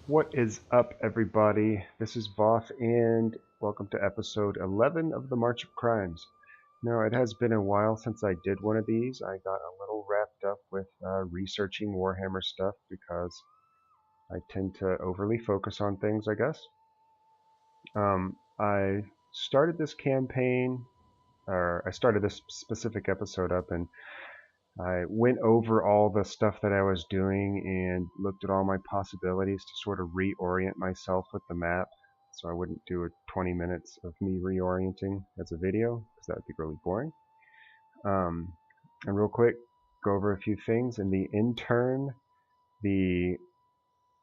What is up, everybody? This is Voth, and welcome to episode 11 of the March of Crimes. Now, it has been a while since I did one of these. I got a little wrapped up with researching Warhammer stuff because I tend to overly focus on things, I guess. I started this campaign, or I started this specific episode up, and I went over all the stuff that I was doing and looked at all my possibilities to sort of reorient myself with the map. So I wouldn't do a 20 minutes of me reorienting as a video because that would be really boring. And real quick, go over a few things. In the intern,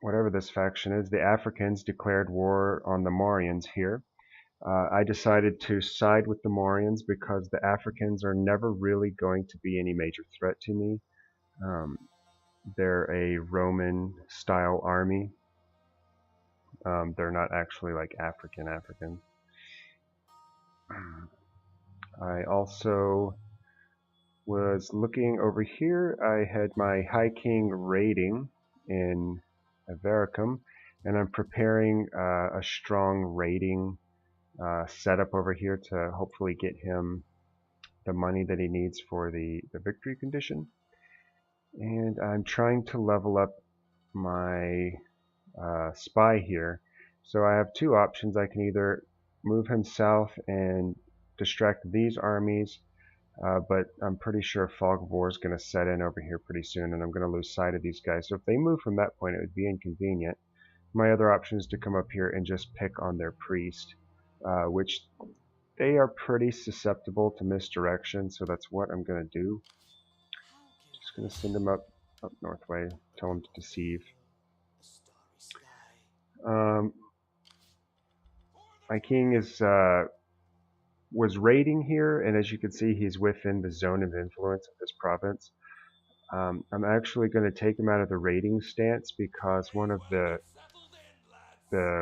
whatever this faction is, the Africans declared war on the Morians here. I decided to side with the Morians because the Africans are never really going to be any major threat to me. They're a Roman-style army. They're not actually like African. I also was looking over here. I had my High King raiding in Avaricum, and I'm preparing a strong raiding setup over here to hopefully get him the money that he needs for the victory condition. And I'm trying to level up my spy here. So I have two options. I can either move him south and distract these armies, but I'm pretty sure fog of war is going to set in over here pretty soon, and I'm going to lose sight of these guys. So if they move from that point, it would be inconvenient. My other option is to come up here and just pick on their priest, which they are pretty susceptible to misdirection, so that's what I'm going to do. Just going to send them up north way, tell them to deceive. My king was raiding here, and as you can see, he's within the zone of influence of this province. I'm actually going to take him out of the raiding stance because one of the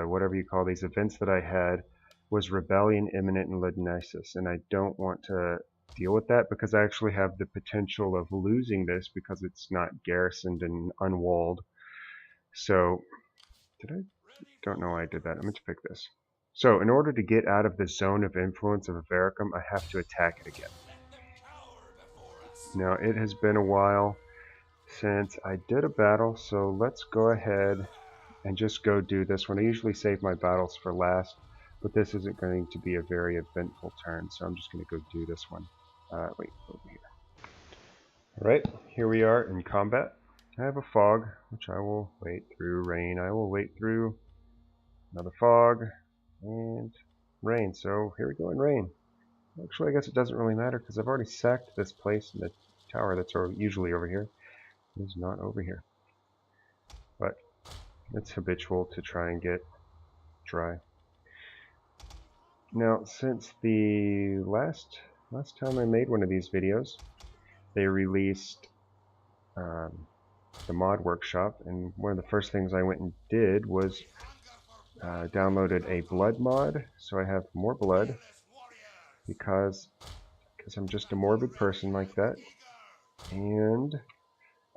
whatever you call these events that I had was rebellion imminent in Ludnisus, and I don't want to deal with that because I actually have the potential of losing this because it's not garrisoned and unwalled. So, don't know why I did that. I'm going to pick this. So, in order to get out of the zone of influence of Avaricum, I have to attack it again. Now, it has been a while since I did a battle, so let's go ahead and just go do this one. I usually save my battles for last, but this isn't going to be a very eventful turn, so I'm just going to go do this one. Wait, over here. Alright, here we are in combat. I have a fog, which I will wait through. Rain, I will wait through. Another fog, and rain. So here we go in rain. Actually, I guess it doesn't really matter because I've already sacked this place, and the tower that's usually over here is not over here. But it's habitual to try and get dry. Now, since the last time I made one of these videos, they released the mod workshop, and one of the first things I went and did was downloaded a blood mod, so I have more blood because I'm just a morbid person like that. And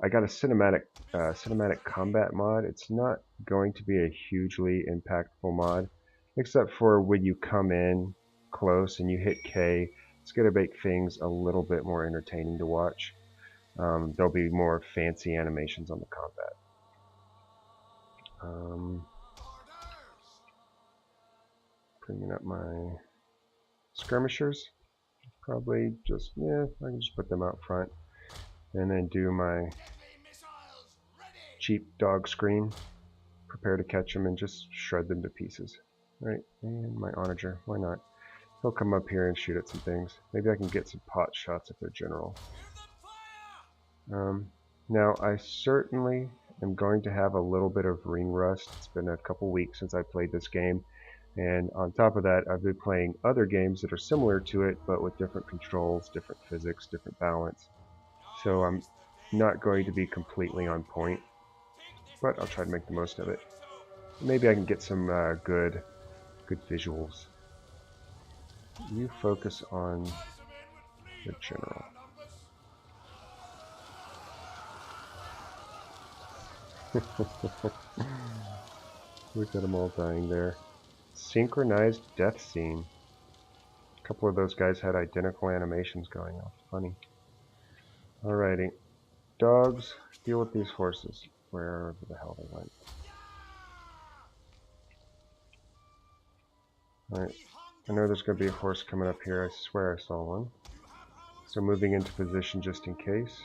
I got a cinematic combat mod. It's not going to be a hugely impactful mod, except for when you come in close and you hit K, it's going to make things a little bit more entertaining to watch. There'll be more fancy animations on the combat. Bringing up my skirmishers. Probably just, I can just put them out front. And then do my cheap dog screen. Prepare to catch them and just shred them to pieces. Right, and my onager, why not? He'll come up here and shoot at some things. Maybe I can get some pot shots at their general. Now, I certainly am going to have a little bit of ring rust. It's been a couple weeks since I played this game. And on top of that, I've been playing other games that are similar to it, but with different controls, different physics, different balance. So I'm not going to be completely on point, but I'll try to make the most of it. Maybe I can get some good visuals. You focus on the general. Look at them all dying there. Synchronized death scene. A couple of those guys had identical animations going on. Funny. Alrighty. Dogs, deal with these horses. Wherever the hell they went. Alright. I know there's going to be a horse coming up here. I swear I saw one. So moving into position just in case.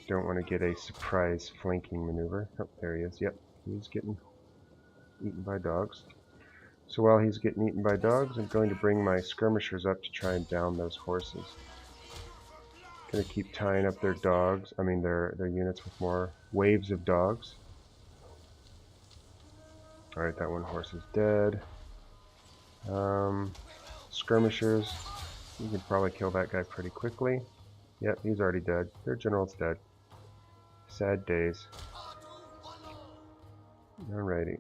Don't want to get a surprise flanking maneuver. Oh, there he is. Yep, he's getting eaten by dogs. So while he's getting eaten by dogs, I'm going to bring my skirmishers up to try and down those horses. Gonna keep tying up their dogs, their units with more waves of dogs. Alright, that one horse is dead. Skirmishers, you can probably kill that guy pretty quickly. Yep, he's already dead. Their general's dead. Sad days. Alrighty.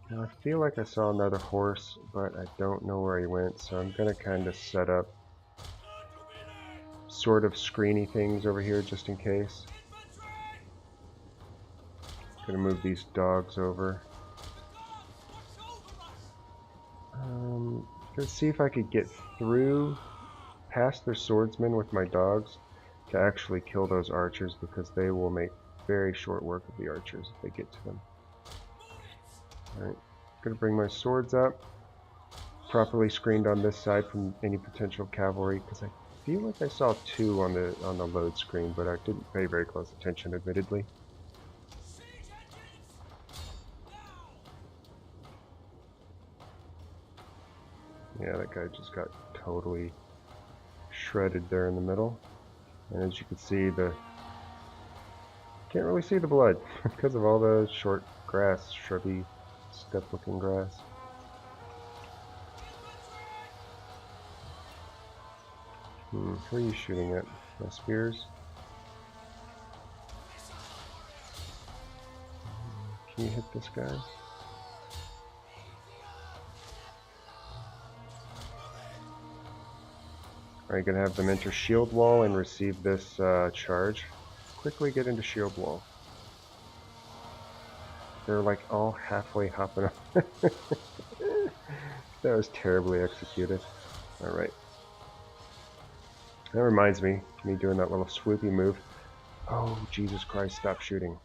Now I feel like I saw another horse, but I don't know where he went, so I'm gonna kind of set up sort of screeny things over here just in case. Gonna move these dogs over. Gonna see if I could get through past their swordsmen with my dogs to actually kill those archers, because they will make very short work of the archers if they get to them. Alright, gonna bring my swords up, properly screened on this side from any potential cavalry, because I feel like I saw two on the load screen, but I didn't pay very close attention, admittedly. Yeah, that guy just got totally shredded there in the middle. And as you can see, can't really see the blood because of all the short grass, shrubby, steppe-looking grass. Who are you shooting at? My spears? Can you hit this guy? Are you going to have them enter shield wall and receive this charge? Quickly get into shield wall. They're like all halfway hopping up. That was terribly executed. Alright. That reminds me doing that little swoopy move. Oh, Jesus Christ, stop shooting.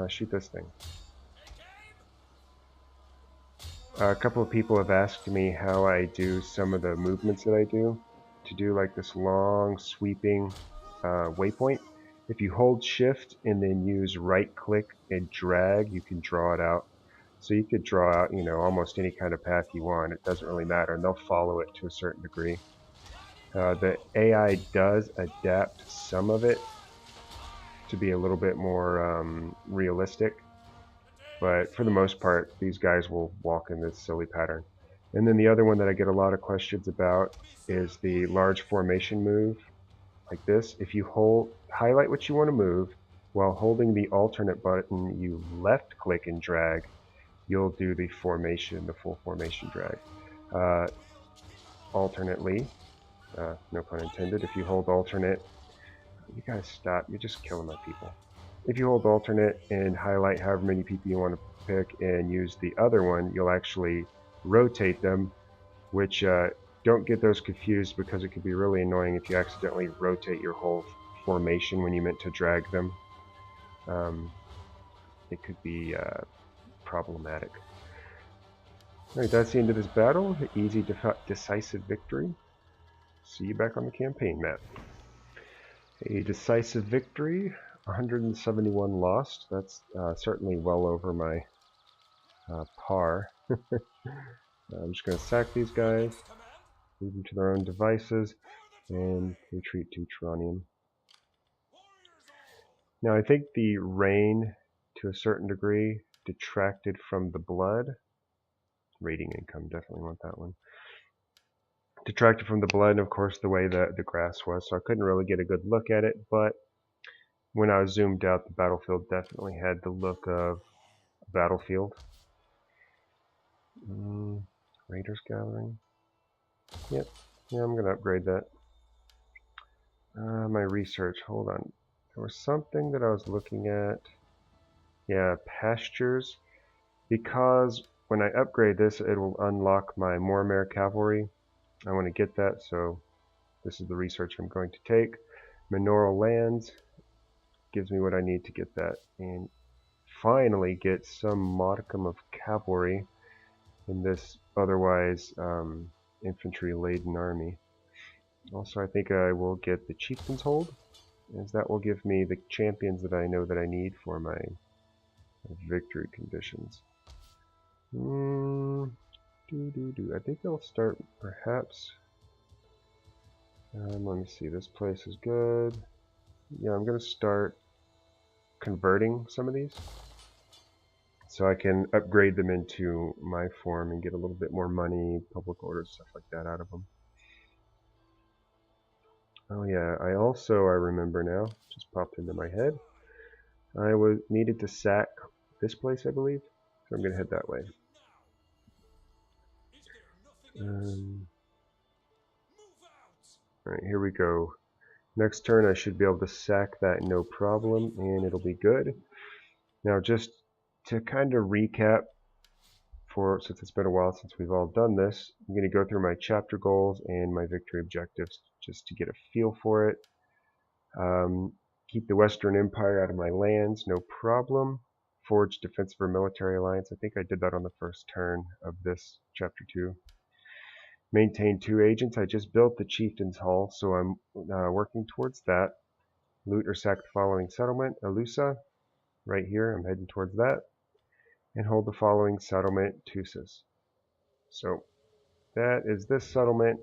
Shoot this thing. A couple of people have asked me how I do some of the movements that I do. To do like this long sweeping waypoint. If you hold shift and then use right click and drag, you can draw it out. So you could draw out, almost any kind of path you want. It doesn't really matter, and they'll follow it to a certain degree. The AI does adapt some of it to be a little bit more realistic, but for the most part, these guys will walk in this silly pattern. And then the other one that I get a lot of questions about is the large formation move, like this. If you highlight what you want to move, while holding the alternate button, you left click and drag, you'll do the formation, the full formation drag. Alternately, no pun intended, if you hold alternate, you guys stop, you're just killing my people. If you hold alternate and highlight however many people you want to pick and use the other one, you'll actually rotate them, which don't get those confused, because it could be really annoying if you accidentally rotate your whole formation when you meant to drag them. It could be problematic. Alright, that's the end of this battle. Easy, decisive victory. See you back on the campaign map. A decisive victory, 171 lost. That's certainly well over my par. I'm just going to sack these guys, leave them to their own devices, and retreat to Tronium. Now I think the rain, to a certain degree, detracted from the blood. Rating income, definitely want that one. Detracted from the blood, and of course the way that the grass was, so I couldn't really get a good look at it, but when I was zoomed out, the battlefield definitely had the look of a battlefield. Raiders gathering. Yep, yeah, I'm going to upgrade that. My research, hold on. There was something that I was looking at. Yeah, pastures. Because when I upgrade this, it will unlock my Mormare cavalry. I want to get that, so this is the research I'm going to take. Minoral lands gives me what I need to get that. And finally get some modicum of cavalry in this otherwise infantry-laden army. Also, I think I will get the Chieftain's Hold, as that will give me the champions that I know that I need for my victory conditions. I think I'll start perhaps. Let me see. This place is good. Yeah, I'm going to start converting some of these so I can upgrade them into my form and get a little bit more money, public orders, stuff like that out of them. Oh yeah, I remember now, just popped into my head. I needed to sack this place, I believe, so I'm going to head that way. Alright, here we go. Next turn I should be able to sack that no problem, and it'll be good. Now just to kind of recap, since it's been a while since we've all done this, I'm going to go through my chapter goals and my victory objectives just to get a feel for it. Keep the Western Empire out of my lands, no problem. Forge defensive or military alliance. I think I did that on the first turn of this chapter 2. Maintain 2 agents. I just built the Chieftain's Hall, so I'm working towards that. Loot or sack the following settlement. Alusa, right here, I'm heading towards that. And hold the following settlement, Tussis. So that is this settlement.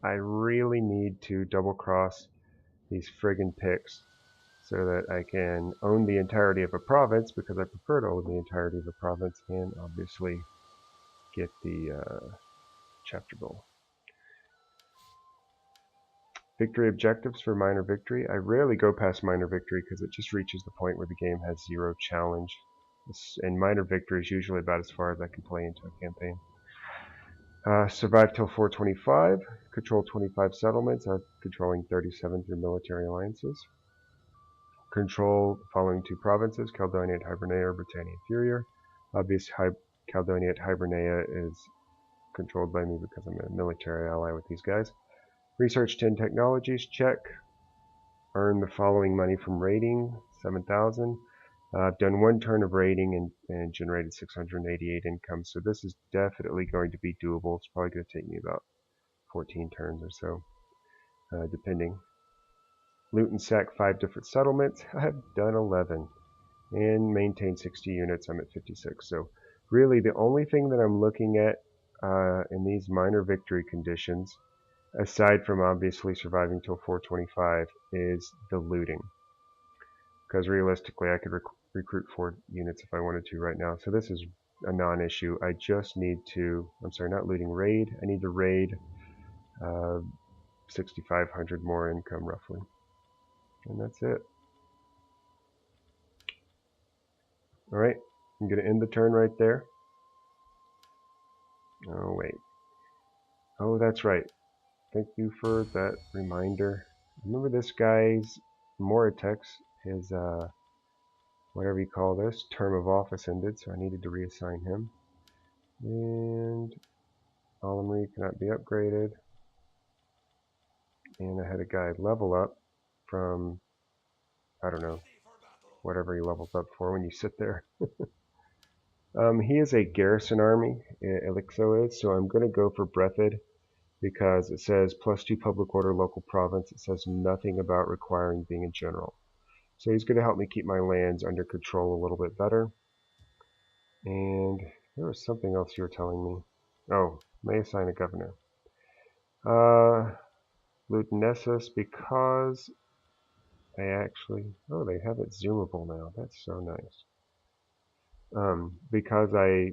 I really need to double cross these friggin' picks so that I can own the entirety of a province, because I prefer to own the entirety of a province, and obviously get the chapter goal. Victory objectives for minor victory. I rarely go past minor victory because it just reaches the point where the game has 0 challenge. And minor victory is usually about as far as I can play into a campaign. Survive till 425. Control 25 settlements. I'm controlling 37 through military alliances. Control following 2 provinces, Caledonia and Hibernia or Britannia Inferior. Obviously, Caledonia and Hibernia is controlled by me because I'm a military ally with these guys. Research 10 technologies, check. Earn the following money from raiding, 7,000. I've done 1 turn of raiding and generated 688 income, so this is definitely going to be doable. It's probably going to take me about 14 turns or so, depending. Loot and sack 5 different settlements. I've done 11. And maintain 60 units. I'm at 56. So really the only thing that I'm looking at in these minor victory conditions, aside from obviously surviving till 425, is the looting. Because realistically I could recruit 4 units if I wanted to right now. So this is a non-issue. I just need to, I'm sorry, not looting, raid. I need to raid 6,500 more income roughly. And that's it. Alright, I'm going to end the turn right there. Oh, wait. Oh, that's right. Thank you for that reminder. Remember this guy's Moritex, his, whatever you call this, term of office ended, so I needed to reassign him. And Alamri cannot be upgraded. And I had a guy level up from, I don't know, whatever he levels up for when you sit there. He is a garrison army, Elixo is, so I'm going to go for Breathid because it says +2 public order local province. It says nothing about requiring being a general. So he's going to help me keep my lands under control a little bit better. And there was something else you were telling me. Oh, may assign a governor. Lutenessus, because I actually, oh, they have it zoomable now. That's so nice. Because I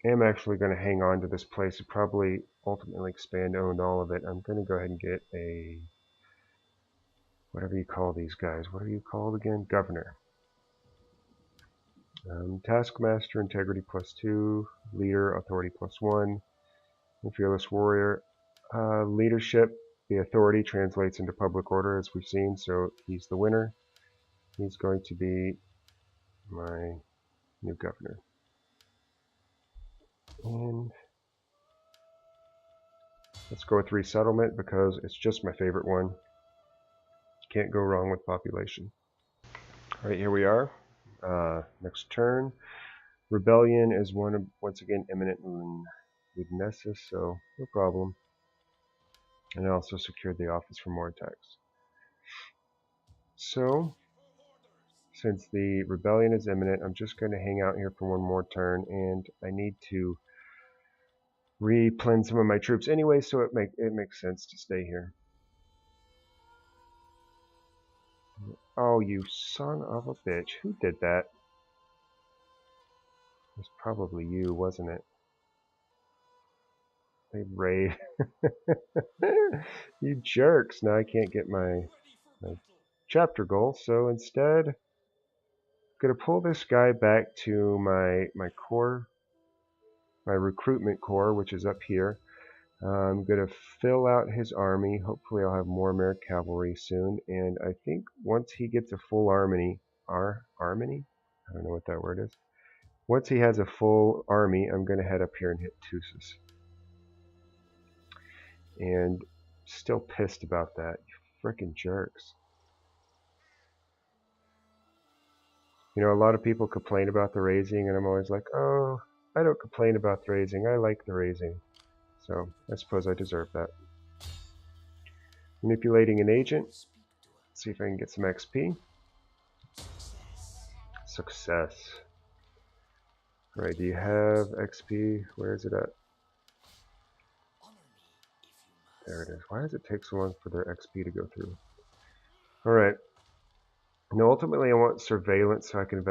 am actually going to hang on to this place and probably ultimately expand, own all of it, I'm going to go ahead and get a, whatever you call these guys. What are you called again? Governor. Taskmaster, integrity +2, leader, authority +1, and fearless warrior. Leadership, the authority translates into public order as we've seen, so he's the winner. He's going to be my new governor. And let's go with resettlement because it's just my favorite one. Can't go wrong with population. Alright, here we are. Next turn. Rebellion is once again imminent in Ludnessus, so no problem. And I also secured the office for more attacks. So, since the rebellion is imminent, I'm just going to hang out here for one more turn, and I need to replan some of my troops anyway, so it makes sense to stay here. Oh, you son of a bitch. Who did that? It was probably you, wasn't it? They raid. You jerks. Now I can't get my chapter goal, so instead, I'm going to pull this guy back to my core, my recruitment core, which is up here. I'm going to fill out his army. Hopefully I'll have more American cavalry soon. And I think once he gets a full army, army? I don't know what that word is. Once he has a full army, I'm going to head up here and hit Tussis. And still pissed about that. You frickin' jerks. You know, a lot of people complain about the raising, and I'm always like, oh, I don't complain about the raising. I like the raising. So I suppose I deserve that. Manipulating an agent. Let's see if I can get some XP. Success. Alright, do you have XP? Where is it at? There it is. Why does it take so long for their XP to go through? Alright. Now ultimately I want surveillance so I can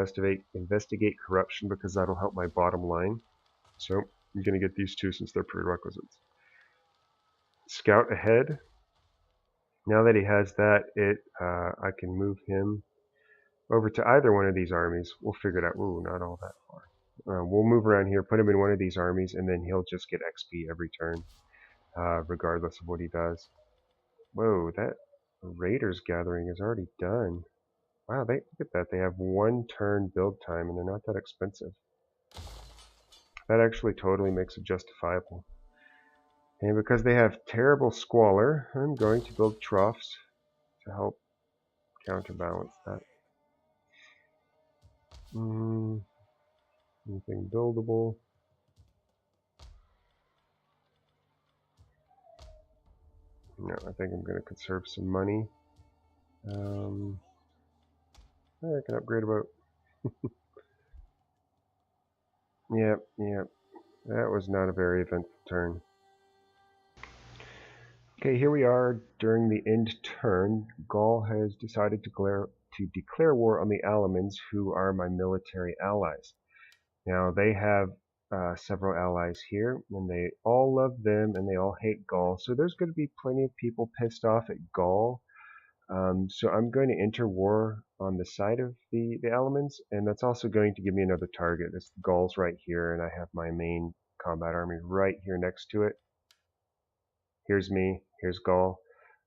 investigate corruption because that'll help my bottom line. So I'm going to get these two since they're prerequisites. Scout ahead. Now that he has that, I can move him over to either one of these armies. We'll figure it out. Ooh, not all that far. We'll move around here, put him in one of these armies, and then he'll just get XP every turn, regardless of what he does. Whoa, that Raiders gathering is already done. Wow, look at that. They have 1 turn build time, and they're not that expensive. That actually totally makes it justifiable. And because they have terrible squalor, I'm going to build troughs to help counterbalance that. Anything buildable? No, I think I'm going to conserve some money. I can upgrade a boat. Yep. That was not a very eventful turn. Okay, here we are during the end turn. Gaul has decided to declare war on the Alamans, who are my military allies. Now, they have several allies here, and they all love them, and they all hate Gaul. So there's going to be plenty of people pissed off at Gaul. So I'm going to enter war on the side of the Alamans, and that's also going to give me another target. This Gaul's right here, and I have my main combat army right here next to it. Here's me, here's Gaul.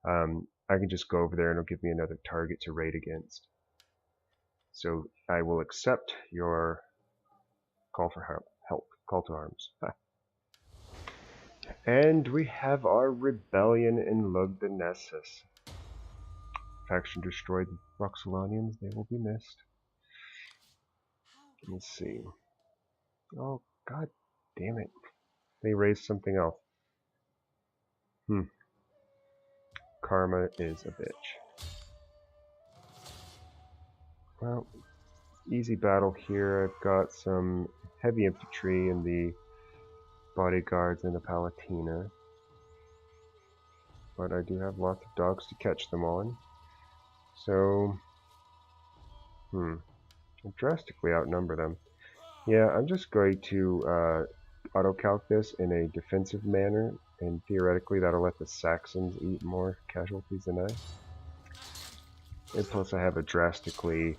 I can just go over there and it'll give me another target to raid against. So I will accept your call for help, call to arms. And we have our rebellion in Ludnessus. Faction destroyed the Roxolanians, they will be missed. Let's see. Oh, god damn it. They raised something else. Karma is a bitch. Well, easy battle here. I've got some heavy infantry in the bodyguards and the Palatina. But I do have lots of dogs to catch them on. So, I drastically outnumber them. Yeah, I'm just going to auto-calc this in a defensive manner, and theoretically that'll let the Saxons eat more casualties than I. And plus I have a drastically...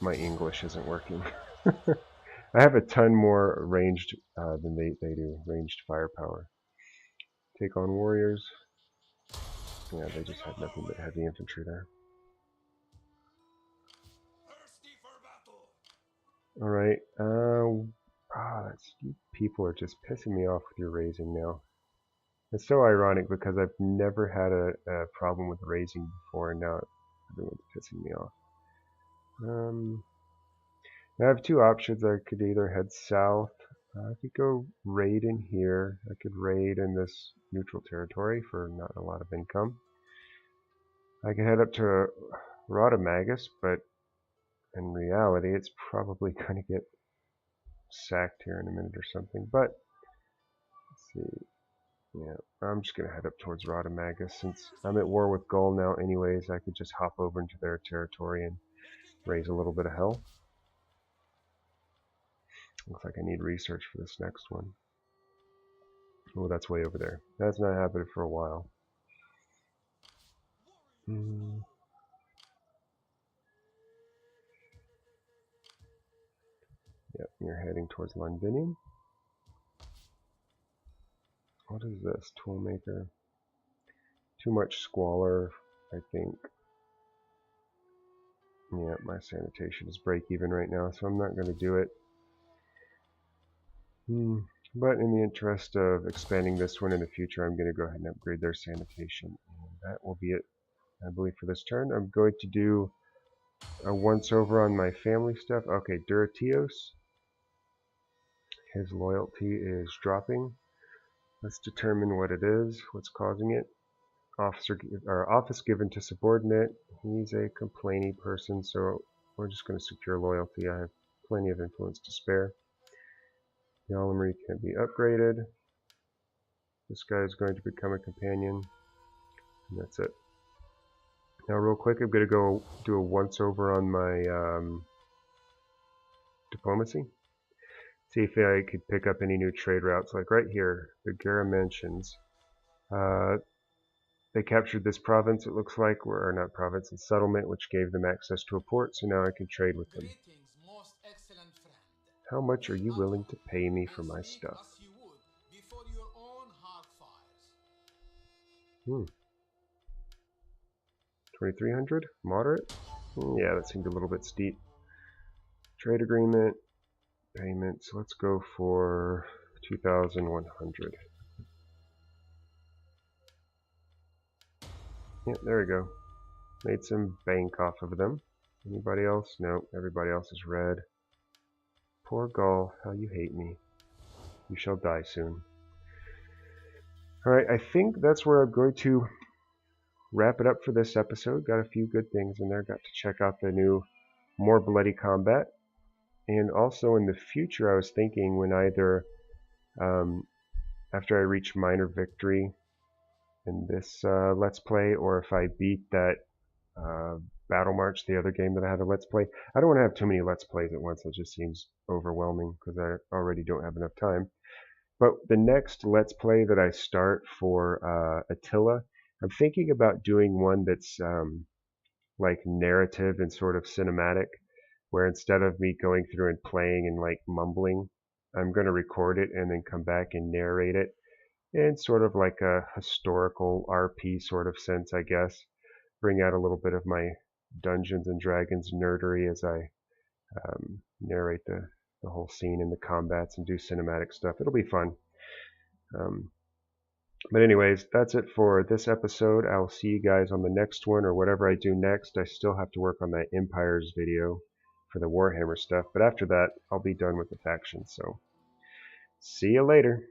my English isn't working. I have a ton more ranged than they do, ranged firepower. Take on warriors. Yeah, they just had nothing but heavy infantry there. Alright, you people are just pissing me off with your raising now. It's so ironic because I've never had a problem with raising before, and now everyone's pissing me off. I have two options. I could either head south. I could go raid in here. I could raid in this neutral territory for not a lot of income. I could head up to Rotamagus, but in reality, it's probably going to get sacked here in a minute or something. But let's see. Yeah, I'm just going to head up towards Rotamagus. Since I'm at war with Gaul now anyways, I could just hop over into their territory and raise a little bit of hell. Looks like I need research for this next one. Oh, that's way over there. That's not happened for a while. Yep, you're heading towards Londinium. What is this? Toolmaker. Too much squalor, I think. Yeah, my sanitation is break even right now, so I'm not going to do it. But in the interest of expanding this one in the future, I'm going to go ahead and upgrade their sanitation. And that will be it, I believe, for this turn. I'm going to do a once-over on my family stuff. Okay, Duratios. His loyalty is dropping. Let's determine what it is, what's causing it. Office given to subordinate. He's a complaining person, so we're just going to secure loyalty. I have plenty of influence to spare. Yalamery can be upgraded. This guy is going to become a companion, and that's it. Now, real quick, I'm going to go do a once-over on my diplomacy. See if I could pick up any new trade routes. Like right here, the Gara Mansions. They captured this province, it looks like, or not province, and settlement, which gave them access to a port, so now I can trade with them. How much are you willing to pay me for my stuff? 2,300? Moderate? Yeah, that seemed a little bit steep. Trade agreement, payments, let's go for 2,100. Yep, there we go. Made some bank off of them. Anybody else? Nope, everybody else is red. Poor Gaul, how you hate me. You shall die soon. Alright, I think that's where I'm going to wrap it up for this episode. Got a few good things in there. Got to check out the new More Bloody Combat. And also in the future, I was thinking when either after I reach minor victory in this Let's Play, or if I beat that Battle March, the other game that I had a Let's Play. I don't want to have too many Let's Plays at once. It just seems overwhelming because I already don't have enough time. But the next Let's Play that I start for Attila, I'm thinking about doing one that's like narrative and sort of cinematic, where instead of me going through and playing and like mumbling, I'm going to record it and then come back and narrate it in sort of like a historical RP sort of sense, I guess. Bring out a little bit of my Dungeons and Dragons nerdery as I narrate the whole scene and the combats and do cinematic stuff. It'll be fun. But anyways, that's it for this episode. I'll see you guys on the next one, or whatever I do next. I still have to work on that Empires video for the Warhammer stuff, but after that, I'll be done with the factions. So, see you later.